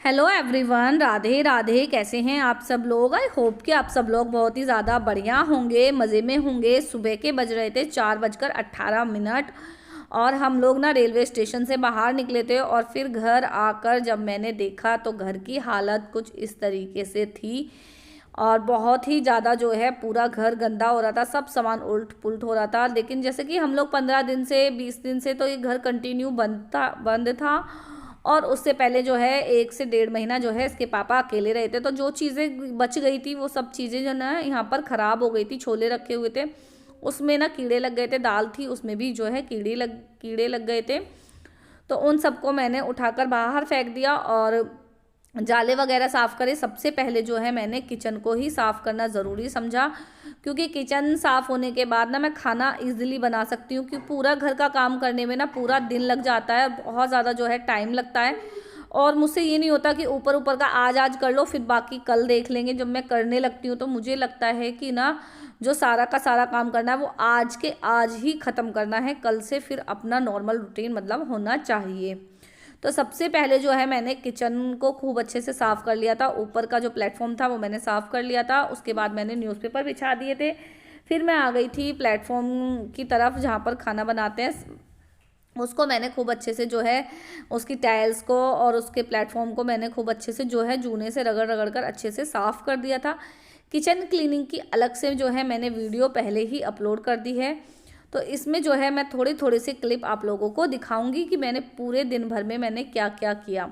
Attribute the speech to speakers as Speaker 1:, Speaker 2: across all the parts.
Speaker 1: Hello everyone, Radhe Radhe. कैसे हैं आप सब लोग? आई होप कि आप सब लोग बहुत ही ज़्यादा बढ़िया होंगे, मज़े में होंगे। सुबह के बज रहे थे 4:18 और हम लोग ना रेलवे स्टेशन से बाहर निकले थे और फिर घर आकर जब मैंने देखा तो घर की हालत कुछ इस तरीके से थी। और बहुत ही ज़्यादा जो है पूरा घर गंदा हो रहा था, सब सामान उल्ट पुल्ट हो रहा था। लेकिन जैसे कि हम लोग 15 दिन से 20 दिन से तो ये घर कंटिन्यू बंद था। और उससे पहले जो है 1 से 1.5 महीना जो है इसके पापा अकेले रहे थे, तो जो चीज़ें बच गई थी वो सब चीज़ें जो ना यहाँ पर ख़राब हो गई थी। छोले रखे हुए थे, उसमें ना कीड़े लग गए थे। दाल थी, उसमें भी जो है कीड़े लग गए थे। तो उन सबको मैंने उठाकर बाहर फेंक दिया और जाले वगैरह साफ़ करे। सबसे पहले जो है मैंने किचन को ही साफ़ करना ज़रूरी समझा, क्योंकि किचन साफ़ होने के बाद ना मैं खाना इजीली बना सकती हूँ। क्योंकि पूरा घर का काम करने में ना पूरा दिन लग जाता है, बहुत ज़्यादा जो है टाइम लगता है। और मुझसे ये नहीं होता कि ऊपर ऊपर का आज कर लो फिर बाकी कल देख लेंगे। जब मैं करने लगती हूँ तो मुझे लगता है कि ना जो सारा का सारा काम करना है वो आज के आज ही ख़त्म करना है, कल से फिर अपना नॉर्मल रूटीन मतलब होना चाहिए। तो सबसे पहले जो है मैंने किचन को खूब अच्छे से साफ़ कर लिया था। ऊपर का जो प्लेटफॉर्म था वो मैंने साफ़ कर लिया था। उसके बाद मैंने न्यूज़पेपर बिछा दिए थे। फिर मैं आ गई थी प्लेटफॉर्म की तरफ जहाँ पर खाना बनाते हैं। उसको मैंने खूब अच्छे से जो है उसकी टाइल्स को और उसके प्लेटफॉर्म को मैंने खूब अच्छे से जो है जूने से रगड़ रगड़ कर अच्छे से साफ़ कर दिया था। किचन क्लीनिंग की अलग से जो है मैंने वीडियो पहले ही अपलोड कर दी है। तो इसमें जो है मैं थोड़ी थोड़ी सी क्लिप आप लोगों को दिखाऊंगी कि मैंने पूरे दिन भर में मैंने क्या क्या किया।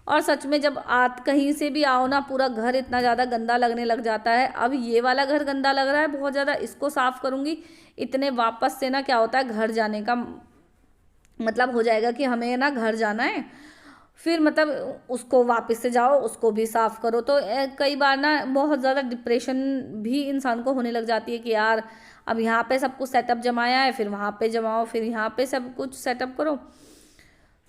Speaker 1: और सच में जब आप कहीं से भी आओ ना पूरा घर इतना ज़्यादा गंदा लगने लग जाता है। अब ये वाला घर गंदा लग रहा है बहुत ज़्यादा, इसको साफ़ करूँगी इतने वापस से ना क्या होता है घर जाने का मतलब हो जाएगा कि हमें ना घर जाना है। फिर मतलब उसको वापस से जाओ, उसको भी साफ़ करो। तो कई बार ना बहुत ज़्यादा डिप्रेशन भी इंसान को होने लग जाती है कि यार अब यहाँ पे सब कुछ सेटअप जमाया है, फिर वहाँ पे जमाओ, फिर यहाँ पे सब कुछ सेटअप करो।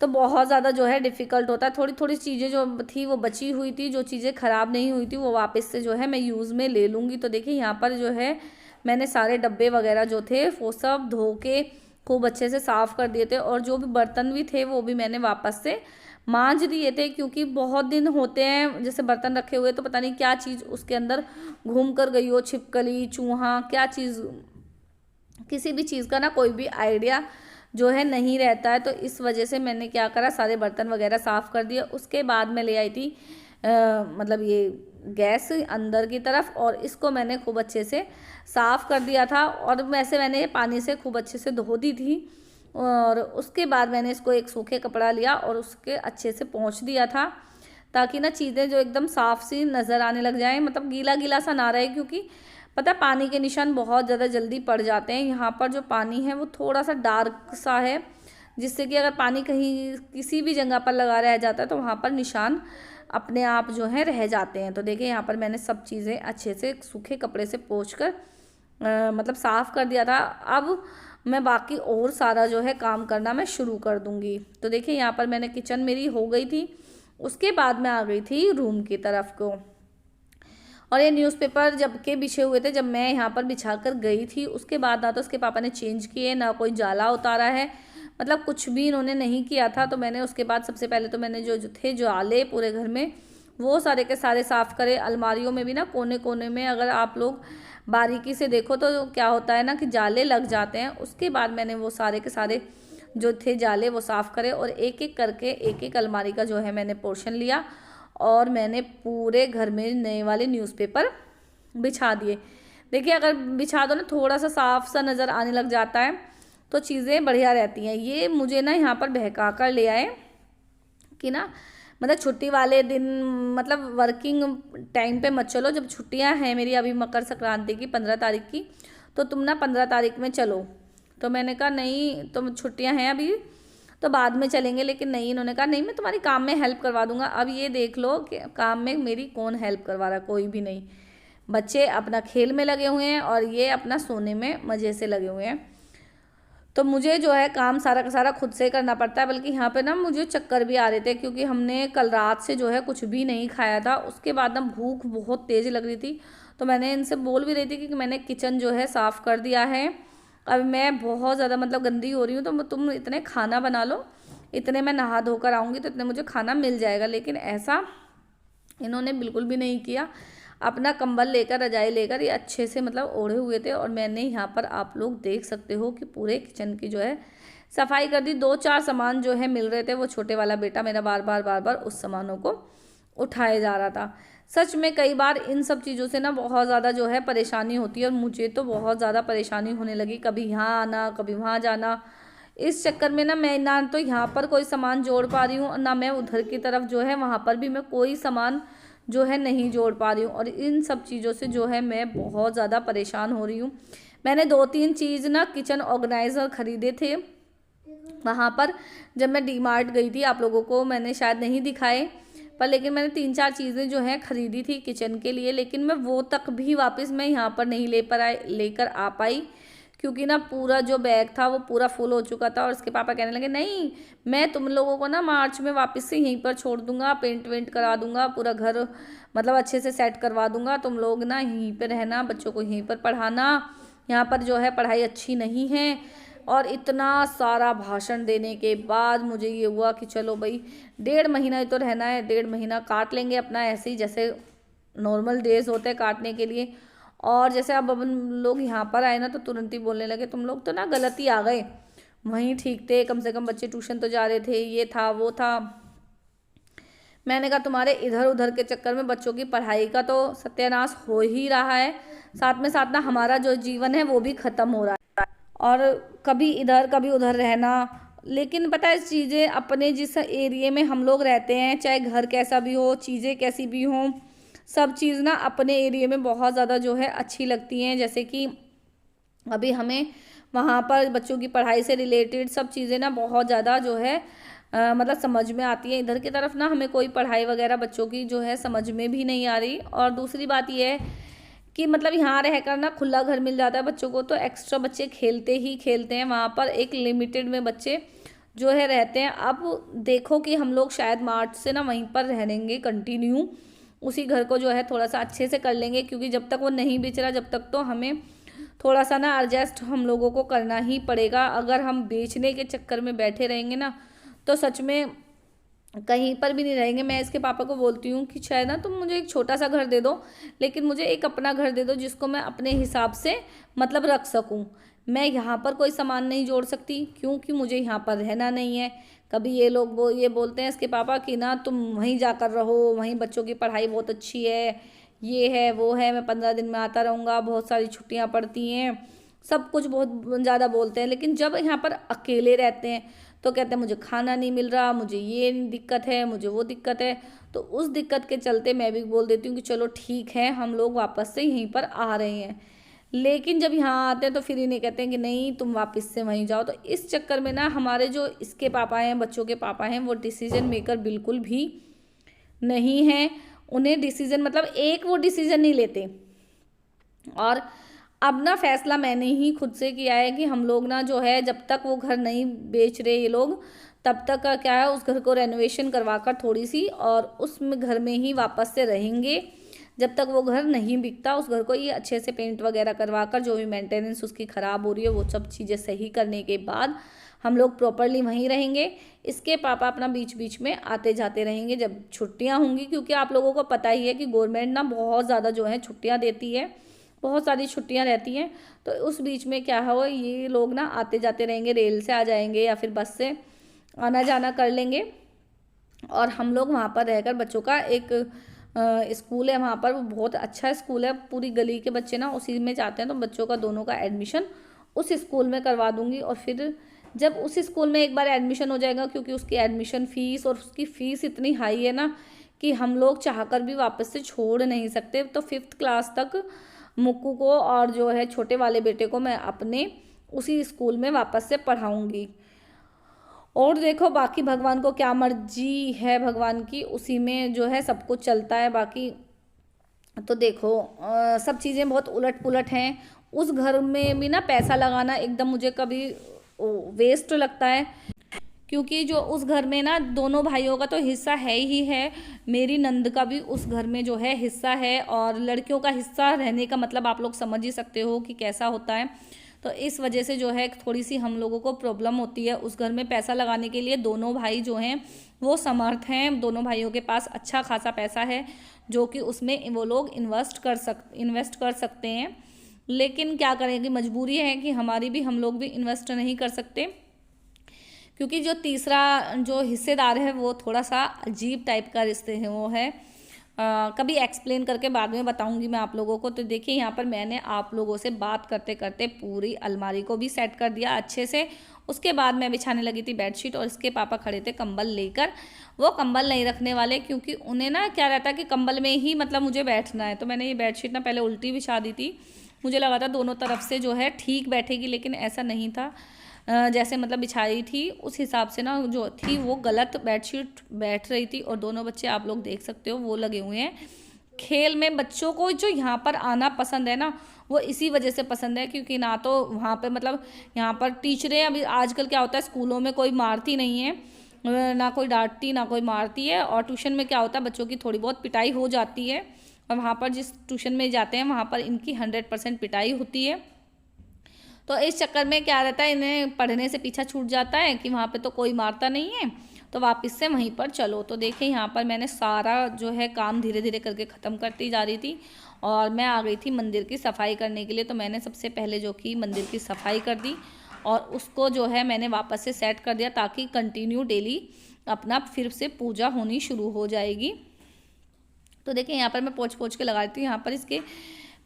Speaker 1: तो बहुत ज़्यादा जो है डिफ़िकल्ट होता है। थोड़ी थोड़ी चीज़ें जो थी वो बची हुई थी, जो चीज़ें ख़राब नहीं हुई थी वो वापस से जो है मैं यूज़ में ले लूँगी। तो देखिए यहाँ पर जो है मैंने सारे डब्बे वगैरह जो थे वो सब धो के खूब अच्छे से साफ़ कर दिए थे। और जो भी बर्तन भी थे वो भी मैंने वापस से मांज दिए थे, क्योंकि बहुत दिन होते हैं जैसे बर्तन रखे हुए तो पता नहीं क्या चीज़ उसके अंदर घूम कर गई हो, छिपकली चूहा क्या चीज़, किसी भी चीज़ का ना कोई भी आइडिया जो है नहीं रहता है। तो इस वजह से मैंने क्या करा, सारे बर्तन वगैरह साफ़ कर दिए। उसके बाद मैं ले आई थी मतलब ये गैस अंदर की तरफ, और इसको मैंने खूब अच्छे से साफ़ कर दिया था। और वैसे मैंने पानी से खूब अच्छे से धो दी थी। और उसके बाद मैंने इसको एक सूखे कपड़ा लिया और उसके अच्छे से पोंछ दिया था, ताकि ना चीज़ें जो एकदम साफ़ सी नज़र आने लग जाएं, मतलब गीला गीला सा ना रहे। क्योंकि पता है पानी के निशान बहुत ज़्यादा जल्दी पड़ जाते हैं। यहाँ पर जो पानी है वो थोड़ा सा डार्क सा है, जिससे कि अगर पानी कहीं किसी भी जगह पर लगा रह जाता है तो वहाँ पर निशान अपने आप जो है रह जाते हैं। तो देखिए यहाँ पर मैंने सब चीज़ें अच्छे से सूखे कपड़े से पोंछ कर मतलब साफ़ कर दिया था। अब मैं बाकी और सारा जो है काम करना मैं शुरू कर दूँगी। तो देखिए यहाँ पर मैंने किचन मेरी हो गई थी। उसके बाद मैं आ गई थी रूम की तरफ को। और ये न्यूज़पेपर जब के बिछे हुए थे, जब मैं यहाँ पर बिछा कर गई थी उसके बाद ना तो उसके पापा ने चेंज किए, ना कोई जाला उतारा है, मतलब कुछ भी इन्होंने नहीं किया था। तो मैंने उसके बाद सबसे पहले तो मैंने जो जो थे जाले पूरे घर में वो सारे के सारे साफ़ करे। अलमारियों में भी ना कोने कोने में अगर आप लोग बारीकी से देखो तो क्या होता है ना कि जाले लग जाते हैं। उसके बाद मैंने वो सारे के सारे जो थे जाले वो साफ़ करे और एक एक करके एक एक अलमारी का जो है मैंने पोर्शन लिया और मैंने पूरे घर में नए वाले न्यूज़पेपर बिछा दिए। देखिए अगर बिछा दो ना थोड़ा सा साफ सा नज़र आने लग जाता है तो चीज़ें बढ़िया रहती हैं। ये मुझे ना यहाँ पर बहका कर ले आए कि ना मतलब छुट्टी वाले दिन, मतलब वर्किंग टाइम पे मत चलो, जब छुट्टियां हैं मेरी अभी मकर संक्रांति की 15 तारीख की, तो तुम ना 15 तारीख में चलो। तो मैंने कहा नहीं, तो छुट्टियां हैं अभी तो बाद में चलेंगे। लेकिन नहीं, इन्होंने कहा नहीं मैं तुम्हारी काम में हेल्प करवा दूंगा। अब ये देख लो कि काम में मेरी कौन हेल्प करवा रहा है, कोई भी नहीं। बच्चे अपना खेल में लगे हुए हैं और ये अपना सोने में मज़े से लगे हुए हैं। तो मुझे जो है काम सारा का सारा खुद से करना पड़ता है। बल्कि यहाँ पे ना मुझे चक्कर भी आ रहे थे, क्योंकि हमने कल रात से जो है कुछ भी नहीं खाया था। उसके बाद ना भूख बहुत तेज़ लग रही थी। तो मैंने इनसे बोल भी रही थी कि मैंने किचन जो है साफ़ कर दिया है, अब मैं बहुत ज़्यादा मतलब गंदी हो रही हूँ, तो तुम इतने खाना बना लो, इतने मैं नहा धोकर आऊँगी तो इतने मुझे खाना मिल जाएगा। लेकिन ऐसा इन्होंने बिल्कुल भी नहीं किया। अपना कंबल लेकर, रजाई लेकर ये अच्छे से मतलब ओढ़े हुए थे। और मैंने यहाँ पर आप लोग देख सकते हो कि पूरे किचन की जो है सफाई कर दी। 2-4 सामान जो है मिल रहे थे, वो छोटे वाला बेटा मेरा बार बार उस सामानों को उठाए जा रहा था। सच में कई बार इन सब चीज़ों से ना बहुत ज़्यादा जो है परेशानी होती है, और मुझे तो बहुत ज़्यादा परेशानी होने लगी। कभी यहाँ आना, कभी वहाँ जाना। इस चक्कर में ना मैं ना तो यहाँ पर कोई सामान जोड़ पा रही हूँ, ना मैं उधर की तरफ जो है वहाँ पर भी मैं कोई सामान जो है नहीं जोड़ पा रही हूँ। और इन सब चीज़ों से जो है मैं बहुत ज़्यादा परेशान हो रही हूँ। मैंने 2-3 चीज़ ना किचन ऑर्गेनाइज़र ख़रीदे थे वहाँ पर, जब मैं डीमार्ट गई थी। आप लोगों को मैंने शायद नहीं दिखाए, पर लेकिन मैंने 3-4 चीज़ें जो हैं ख़रीदी थी किचन के लिए। लेकिन मैं वो तक भी वापस मैं यहाँ पर नहीं लेकर आ पाई, क्योंकि ना पूरा जो बैग था वो पूरा फुल हो चुका था। और उसके पापा कहने लगे, नहीं मैं तुम लोगों को ना मार्च में वापस से यहीं पर छोड़ दूंगा, पेंट वेंट करा दूंगा, पूरा घर मतलब अच्छे से सेट करवा दूंगा, तुम लोग ना यहीं पर रहना, बच्चों को यहीं पर पढ़ाना, यहाँ पर जो है पढ़ाई अच्छी नहीं है। और इतना सारा भाषण देने के बाद मुझे ये हुआ कि चलो भाई 1.5 महीना ही तो रहना है, 1.5 महीना काट लेंगे अपना ऐसे ही, जैसे नॉर्मल डेज होते हैं काटने के लिए। और जैसे अब हम लोग यहाँ पर आए ना तो तुरंत ही बोलने लगे, तुम लोग तो ना गलत ही आ गए, वहीं ठीक थे, कम से कम बच्चे ट्यूशन तो जा रहे थे, ये था वो था। मैंने कहा तुम्हारे इधर उधर के चक्कर में बच्चों की पढ़ाई का तो सत्यानाश हो ही रहा है, साथ में साथ ना हमारा जो जीवन है वो भी ख़त्म हो रहा है। और कभी इधर कभी उधर रहना। लेकिन पता है चीज़ें अपने जिस एरिया में हम लोग रहते हैं, चाहे घर कैसा भी हो, चीज़ें कैसी भी हों, सब चीज़ ना अपने एरिया में बहुत ज़्यादा जो है अच्छी लगती हैं। जैसे कि अभी हमें वहाँ पर बच्चों की पढ़ाई से रिलेटेड सब चीज़ें ना बहुत ज़्यादा जो है मतलब समझ में आती है। इधर की तरफ ना हमें कोई पढ़ाई वगैरह बच्चों की जो है समझ में भी नहीं आ रही। और दूसरी बात ये है कि मतलब यहाँ रहकर ना खुला घर मिल जाता है बच्चों को, तो एक्स्ट्रा बच्चे खेलते ही खेलते हैं। वहाँ पर एक लिमिटेड में बच्चे जो है रहते हैं। अब देखो कि हम लोग शायद मार्च से ना वहीं पर रहेंगे कंटिन्यू, उसी घर को जो है थोड़ा सा अच्छे से कर लेंगे, क्योंकि जब तक वो नहीं बेच रहा जब तक तो हमें थोड़ा सा ना एडजस्ट हम लोगों को करना ही पड़ेगा। अगर हम बेचने के चक्कर में बैठे रहेंगे ना तो सच में कहीं पर भी नहीं रहेंगे। मैं इसके पापा को बोलती हूँ कि शायद ना तुम मुझे एक छोटा सा घर दे दो, लेकिन मुझे एक अपना घर दे दो जिसको मैं अपने हिसाब से मतलब रख सकूँ। मैं यहाँ पर कोई सामान नहीं जोड़ सकती, क्योंकि मुझे यहाँ पर रहना नहीं है। कभी ये लोग ये बोलते हैं इसके पापा कि ना तुम वहीं जाकर रहो, वहीं बच्चों की पढ़ाई बहुत अच्छी है, ये है वो है, मैं 15 दिन में आता रहूँगा, बहुत सारी छुट्टियाँ पड़ती हैं, सब कुछ बहुत ज़्यादा बोलते हैं। लेकिन जब यहाँ पर अकेले रहते हैं तो कहते हैं मुझे खाना नहीं मिल रहा, मुझे ये दिक्कत है, मुझे वो दिक्कत है। तो उस दिक्कत के चलते मैं भी बोल देती हूँ कि चलो ठीक है हम लोग वापस से यहीं पर आ रहे हैं। लेकिन जब यहाँ आते हैं तो फिर इन्हें कहते हैं कि नहीं तुम वापस से वहीं जाओ। तो इस चक्कर में ना हमारे जो इसके पापा हैं, बच्चों के पापा हैं, वो डिसीजन मेकर बिल्कुल भी नहीं हैं। उन्हें डिसीजन मतलब एक वो डिसीजन नहीं लेते। और अब ना फैसला मैंने ही खुद से किया है कि हम लोग ना जो है जब तक वो घर नहीं बेच रहे ये लोग, तब तक का क्या है उस घर को रेनोवेशन करवा कर थोड़ी सी और उस घर में ही वापस से रहेंगे। जब तक वो घर नहीं बिकता उस घर को ये अच्छे से पेंट वगैरह करवा कर, जो भी मेंटेनेंस उसकी ख़राब हो रही है वो सब चीज़ें सही करने के बाद हम लोग प्रॉपरली वहीं रहेंगे। इसके पापा अपना बीच बीच में आते जाते रहेंगे जब छुट्टियां होंगी, क्योंकि आप लोगों को पता ही है कि गवर्नमेंट ना बहुत ज़्यादा जो है छुट्टियां देती है, बहुत सारी छुट्टियां रहती हैं। तो उस बीच में क्या हो ये लोग ना आते जाते रहेंगे, रेल से आ जाएंगे या फिर बस से आना जाना कर लेंगे। और हम लोग वहाँ पर रहकर बच्चों का एक स्कूल है वहाँ पर, वो बहुत अच्छा स्कूल है, पूरी गली के बच्चे ना उसी में जाते हैं। तो बच्चों का दोनों का एडमिशन उस स्कूल में करवा दूँगी। और फिर जब उस स्कूल में एक बार एडमिशन हो जाएगा, क्योंकि उसकी एडमिशन फ़ीस और उसकी फ़ीस इतनी हाई है ना कि हम लोग चाहकर भी वापस से छोड़ नहीं सकते। तो 5th क्लास तक मुक्कू को और जो है छोटे वाले बेटे को मैं अपने उसी स्कूल में वापस से पढ़ाऊँगी। और देखो बाकी भगवान को क्या मर्जी है भगवान की, उसी में जो है सब कुछ चलता है। बाकी तो देखो सब चीज़ें बहुत उलट पुलट हैं। उस घर में भी ना पैसा लगाना एकदम मुझे कभी वेस्ट लगता है, क्योंकि जो उस घर में ना दोनों भाइयों का तो हिस्सा है ही है, मेरी नंद का भी उस घर में जो है हिस्सा है। और लड़कियों का हिस्सा रहने का मतलब आप लोग समझ ही सकते हो कि कैसा होता है। तो इस वजह से जो है थोड़ी सी हम लोगों को प्रॉब्लम होती है उस घर में पैसा लगाने के लिए। दोनों भाई जो हैं वो समर्थ हैं, दोनों भाइयों के पास अच्छा खासा पैसा है जो कि उसमें वो लोग इन्वेस्ट कर सकते हैं। लेकिन क्या करें कि मजबूरी है कि हमारी भी, हम लोग भी इन्वेस्ट नहीं कर सकते, क्योंकि जो तीसरा जो हिस्सेदार है वो थोड़ा सा अजीब टाइप का रिश्ते हैं वो है। कभी एक्सप्लेन करके बाद में बताऊंगी मैं आप लोगों को। तो देखिए यहाँ पर मैंने आप लोगों से बात करते करते पूरी अलमारी को भी सेट कर दिया अच्छे से। उसके बाद मैं बिछाने लगी थी बेडशीट और इसके पापा खड़े थे कंबल लेकर। वो कंबल नहीं रखने वाले, क्योंकि उन्हें ना क्या रहता है कि कंबल में ही मतलब मुझे बैठना है। तो मैंने ये बेडशीट ना पहले उल्टी बिछा दी थी, मुझे लगा था दोनों तरफ से जो है ठीक बैठेगी, लेकिन ऐसा नहीं था। जैसे मतलब बिछाई थी उस हिसाब से ना जो थी वो गलत बेडशीट बैठ रही थी। और दोनों बच्चे आप लोग देख सकते हो वो लगे हुए हैं खेल में। बच्चों को जो यहाँ पर आना पसंद है ना, वो इसी वजह से पसंद है, क्योंकि ना तो वहाँ पे मतलब यहाँ पर टीचरें, अभी आजकल क्या होता है स्कूलों में कोई मारती नहीं है, ना कोई डांटती ना कोई मारती है। और ट्यूशन में क्या होता है बच्चों की थोड़ी बहुत पिटाई हो जाती है, और वहाँ पर जिस ट्यूशन में जाते हैं वहाँ पर इनकी 100% पिटाई होती है। तो इस चक्कर में क्या रहता है, इन्हें पढ़ने से पीछा छूट जाता है कि वहाँ पे तो कोई मारता नहीं है, तो वापस से वहीं पर चलो। तो देखिए यहाँ पर मैंने सारा जो है काम धीरे धीरे करके ख़त्म करती जा रही थी और मैं आ गई थी मंदिर की सफाई करने के लिए। तो मैंने सबसे पहले जो कि मंदिर की सफाई कर दी और उसको जो है मैंने वापस से सेट कर दिया, ताकि कंटिन्यू डेली अपना फिर से पूजा होनी शुरू हो जाएगी। तो देखिए यहाँ पर मैं पोंछ पोंछ के लगा रही थी। यहाँ पर इसके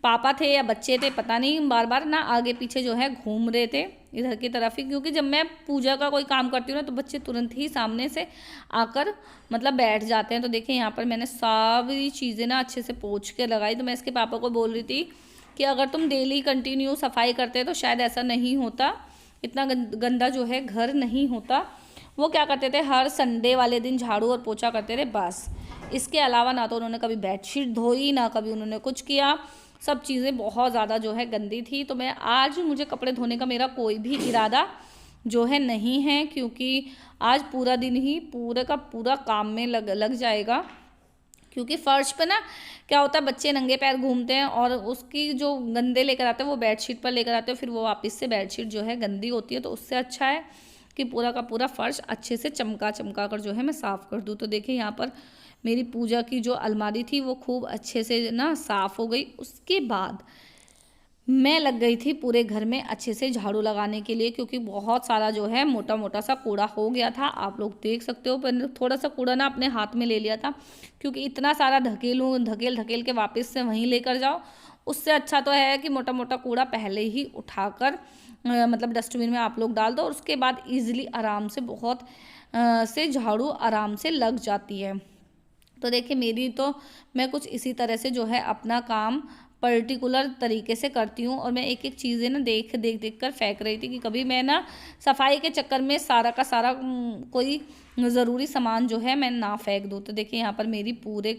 Speaker 1: पापा थे या बच्चे थे पता नहीं, बार बार ना आगे पीछे जो है घूम रहे थे इधर की तरफ ही, क्योंकि जब मैं पूजा का कोई काम करती हूँ ना तो बच्चे तुरंत ही सामने से आकर मतलब बैठ जाते हैं। तो देखिए यहाँ पर मैंने सारी चीज़ें ना अच्छे से पोंछ के लगाई। तो मैं इसके पापा को बोल रही थी कि अगर तुम डेली कंटिन्यू सफाई करते तो शायद ऐसा नहीं होता, इतना गंदा जो है घर नहीं होता। वो क्या करते थे हर संडे वाले दिन झाड़ू और पोछा करते थे बस, इसके अलावा ना तो उन्होंने कभी बेडशीट धोई ना कभी उन्होंने कुछ किया। सब चीज़ें बहुत ज़्यादा जो है गंदी थी। तो मैं आज मुझे कपड़े धोने का मेरा कोई भी इरादा जो है नहीं है, क्योंकि आज पूरा दिन ही पूरे का पूरा काम में लग जाएगा। क्योंकि फर्श पे ना क्या होता है बच्चे नंगे पैर घूमते हैं और उसकी जो गंदे लेकर आते हैं वो बेडशीट पर लेकर आते हैं, फिर वो वापस से बेडशीट जो है गंदी होती है। तो उससे अच्छा है कि पूरा का पूरा फर्श अच्छे से चमका कर जो है मैं साफ़ कर दूँ। तो देखिए यहाँ पर मेरी पूजा की जो अलमारी थी वो खूब अच्छे से ना साफ़ हो गई। उसके बाद मैं लग गई थी पूरे घर में अच्छे से झाड़ू लगाने के लिए, क्योंकि बहुत सारा जो है मोटा मोटा सा कूड़ा हो गया था। आप लोग देख सकते हो, मैंने थोड़ा सा कूड़ा ना अपने हाथ में ले लिया था, क्योंकि इतना सारा धकेल के वापस से वहीं लेकर जाओ। उससे अच्छा तो है कि मोटा मोटा कूड़ा पहले ही उठाकर मतलब डस्टबिन में आप लोग डाल दो और उसके बाद ईजिली आराम से बहुत से झाड़ू आराम से लग जाती है। तो देखिए मेरी तो मैं कुछ इसी तरह से जो है अपना काम पर्टिकुलर तरीके से करती हूँ, और मैं एक एक चीज़ें ना देख कर फेंक रही थी कि कभी मैं ना सफाई के चक्कर में सारा का सारा कोई ज़रूरी सामान जो है मैं ना फेंक दूँ। तो देखिए यहाँ पर मेरी पूरे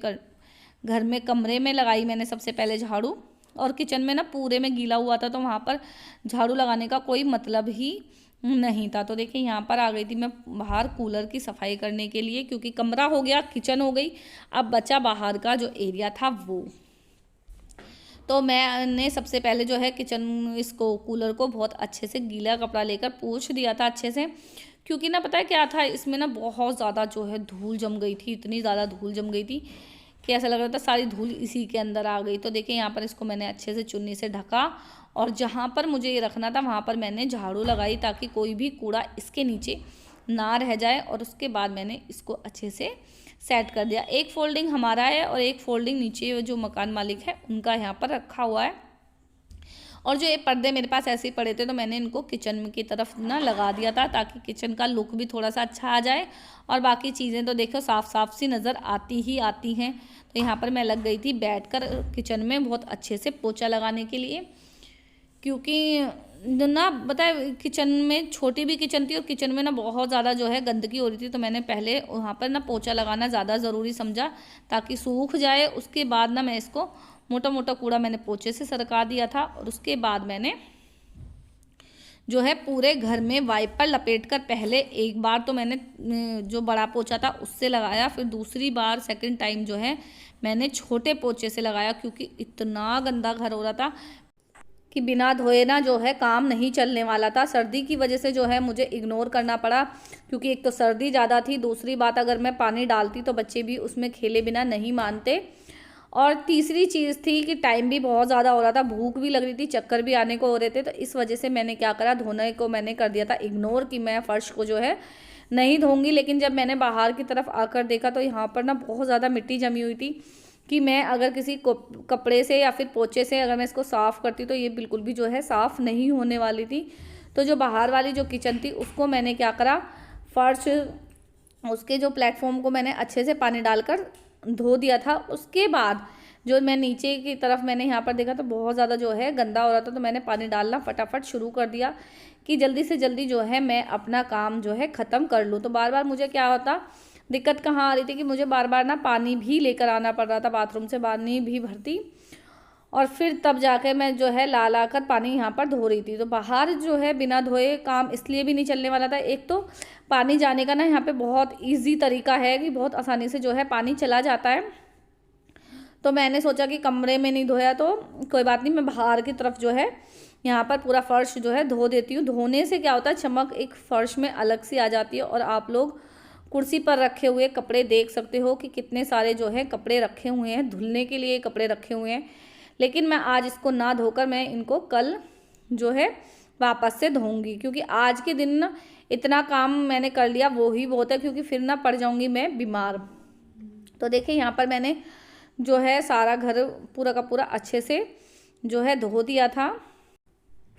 Speaker 1: घर में कमरे में लगाई मैंने सबसे पहले झाड़ू, और किचन में ना पूरे में गीला हुआ था तो वहाँ पर झाड़ू लगाने का कोई मतलब ही नहीं था। तो देखिए यहाँ पर आ गई थी मैं बाहर कूलर की सफाई करने के लिए, क्योंकि कमरा हो गया, किचन हो गई, अब बचा बाहर का जो एरिया था वो। तो मैंने सबसे पहले जो है किचन इसको कूलर को बहुत अच्छे से गीला कपड़ा लेकर पोंछ दिया था अच्छे से, क्योंकि ना पता है क्या था इसमें ना बहुत ज़्यादा जो है धूल जम गई थी, इतनी ज़्यादा धूल जम गई थी कि ऐसा लग रहा था सारी धूल इसी के अंदर आ गई। तो देखिए यहाँ पर इसको मैंने अच्छे से चुन्नी से ढका और जहाँ पर मुझे ये रखना था वहाँ पर मैंने झाड़ू लगाई, ताकि कोई भी कूड़ा इसके नीचे ना रह जाए। और उसके बाद मैंने इसको अच्छे से सेट कर दिया। एक फोल्डिंग हमारा है और एक फोल्डिंग नीचे जो मकान मालिक है उनका यहाँ पर रखा हुआ है। और जो ये पर्दे मेरे पास ऐसे ही पड़े थे तो मैंने इनको किचन की तरफ ना लगा दिया था, ताकि किचन का लुक भी थोड़ा सा अच्छा आ जाए। और बाकी चीज़ें तो देखो साफ साफ सी नज़र आती ही आती हैं। तो यहाँ पर मैं लग गई थी बैठकर किचन में बहुत अच्छे से पोछा लगाने के लिए, क्योंकि ना बताए किचन में छोटी भी किचन थी और किचन में ना बहुत ज़्यादा जो है गंदगी हो रही थी। तो मैंने पहले वहाँ पर ना पोछा लगाना ज़्यादा ज़रूरी समझा, ताकि सूख जाए। उसके बाद ना मैं इसको मोटा मोटा कूड़ा मैंने पोछे से सरका दिया था, और उसके बाद मैंने जो है पूरे घर में वाइपर लपेट कर पहले एक बार तो मैंने जो बड़ा पोछा था उससे लगाया, फिर दूसरी बार सेकंड टाइम जो है मैंने छोटे पोछे से लगाया, क्योंकि इतना गंदा घर हो रहा था। कि बिना धोए ना जो है काम नहीं चलने वाला था। सर्दी की वजह से जो है मुझे इग्नोर करना पड़ा, क्योंकि एक तो सर्दी ज़्यादा थी, दूसरी बात अगर मैं पानी डालती तो बच्चे भी उसमें खेले बिना नहीं मानते, और तीसरी चीज़ थी कि टाइम भी बहुत ज़्यादा हो रहा था, भूख भी लग रही थी, चक्कर भी आने को हो रहे थे। तो इस वजह से मैंने क्या करा, धोने को मैंने कर दिया था इग्नोर, कि मैं फ़र्श को जो है नहीं धोऊंगी। लेकिन जब मैंने बाहर की तरफ आकर देखा तो यहाँ पर ना बहुत ज़्यादा मिट्टी जमी हुई थी, कि मैं अगर किसी कपड़े से या फिर पोछे से अगर मैं इसको साफ़ करती तो ये बिल्कुल भी जो है साफ़ नहीं होने वाली थी। तो जो बाहर वाली जो किचन थी उसको मैंने क्या करा, फर्श उसके जो प्लेटफॉर्म को मैंने अच्छे से पानी डालकर धो दिया था। उसके बाद जो मैं नीचे की तरफ मैंने यहाँ पर देखा तो बहुत ज़्यादा जो है गंदा हो रहा था, तो मैंने पानी डालना फटाफट शुरू कर दिया कि जल्दी से जल्दी जो है मैं अपना काम जो है ख़त्म कर लूँ। तो बार बार मुझे क्या होता, दिक्कत कहाँ आ रही थी कि मुझे बार बार ना पानी भी लेकर आना पड़ रहा था, बाथरूम से पानी भी भरती, और फिर तब जाके मैं जो है ला ला कर पानी यहाँ पर धो रही थी। तो बाहर जो है बिना धोए काम इसलिए भी नहीं चलने वाला था, एक तो पानी जाने का ना यहाँ पे बहुत इजी तरीका है कि बहुत आसानी से जो है पानी चला जाता है। तो मैंने सोचा कि कमरे में नहीं धोया तो कोई बात नहीं, मैं बाहर की तरफ जो है यहाँ पर पूरा फर्श जो है धो देती हूँ। धोने से क्या होता है, चमक एक फ़र्श में अलग सी आ जाती है। और आप लोग कुर्सी पर रखे हुए कपड़े देख सकते हो कि कितने सारे जो है कपड़े रखे हुए हैं, धुलने के लिए कपड़े रखे हुए हैं। लेकिन मैं आज इसको ना धोकर मैं इनको कल जो है वापस से धोऊंगी, क्योंकि आज के दिन ना इतना काम मैंने कर लिया वो ही बहुत है, क्योंकि फिर ना पड़ जाऊंगी मैं बीमार। तो देखिए यहाँ पर मैंने जो है सारा घर पूरा का पूरा अच्छे से जो है धो दिया था।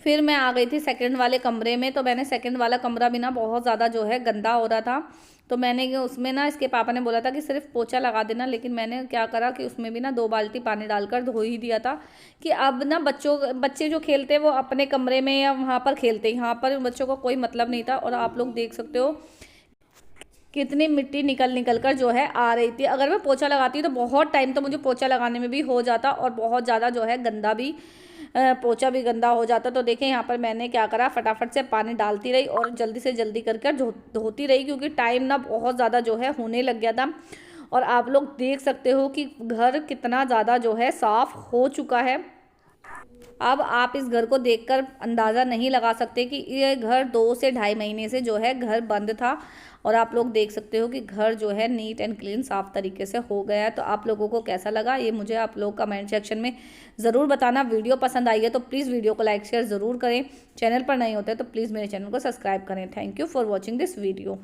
Speaker 1: फिर मैं आ गई थी सेकंड वाले कमरे में। तो मैंने सेकंड वाला कमरा भी ना बहुत ज़्यादा जो है गंदा हो रहा था, तो मैंने उसमें ना इसके पापा ने बोला था कि सिर्फ पोछा लगा देना, लेकिन मैंने क्या करा कि उसमें भी ना 2 बाल्टी पानी डालकर धो ही दिया था, कि अब ना बच्चे जो खेलते हैं वो अपने कमरे में या वहाँ पर खेलते हैं, यहाँ पर बच्चों को कोई मतलब नहीं था। और आप लोग देख सकते हो कितनी मिट्टी निकल निकल कर जो है आ रही थी। अगर मैं पोछा लगाती तो बहुत टाइम तो मुझे पोछा लगाने में भी हो जाता, और बहुत ज़्यादा जो है गंदा भी पोछा भी गंदा हो जाता। तो देखें यहाँ पर मैंने क्या करा, फटाफट से पानी डालती रही और जल्दी से जल्दी करके धोती रही, क्योंकि टाइम ना बहुत ज़्यादा जो है होने लग गया था। और आप लोग देख सकते हो कि घर कितना ज़्यादा जो है साफ़ हो चुका है। अब आप इस घर को देखकर अंदाज़ा नहीं लगा सकते कि ये घर 2 से ढाई महीने से जो है घर बंद था, और आप लोग देख सकते हो कि घर जो है नीट एंड क्लीन साफ़ तरीके से हो गया है। तो आप लोगों को कैसा लगा ये मुझे आप लोग कमेंट सेक्शन में ज़रूर बताना। वीडियो पसंद आई है तो प्लीज़ वीडियो को लाइक शेयर ज़रूर करें। चैनल पर नहीं होते तो प्लीज़ मेरे चैनल को सब्सक्राइब करें। Thank you for watching this video.